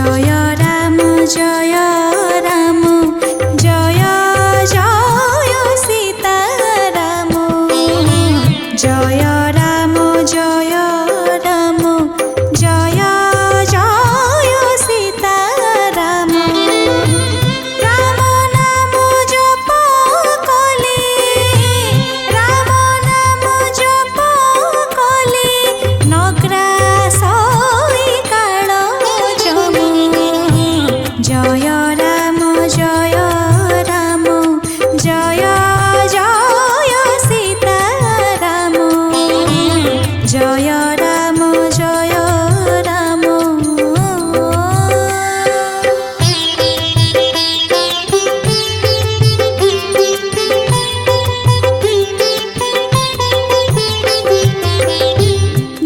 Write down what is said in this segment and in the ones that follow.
জয় রাম জয় রাম জয় জয় সীতারাম জয় রাম জয় রাম জয় জয় সীতারাম রাম নাম জপ কলে রাম নাম জপ কলে নগ্রাস কাল জমু জয় রাম জয় রাম জয় জয় সীতারাম জয় রাম জয় রাম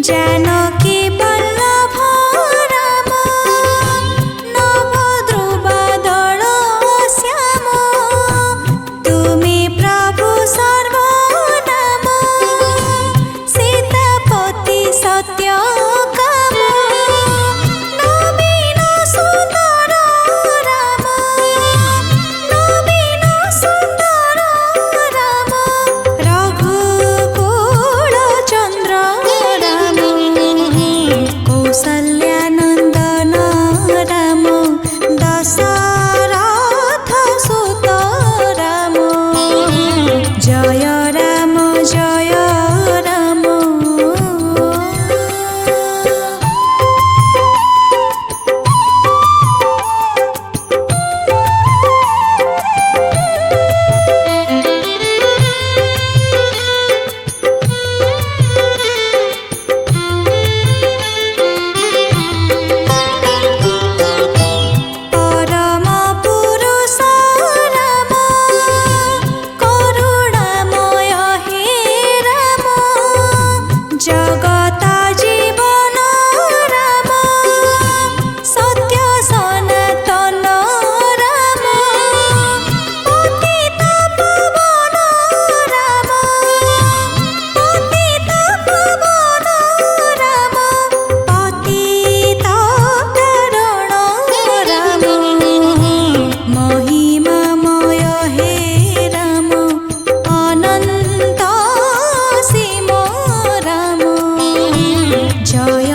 जानकी बल्लभ राम नव ध्रुवदल श्याम तुमि प्रभु सर्वनाम सीतापति सत्य काम नवीन सुंदर राम नवीन सुंदर राम रघुकुल चंद्र राम कौसल्यानंदन राम दशरथ सुत राम जय राम जय राम परम पुरुष राम करुणामय हे राम जगत जीवन राम सत्य सनातन राम पतित पावन राम पतित पावन राम पतित कारण राम महिमामय हे राम अनंत सीम राम जय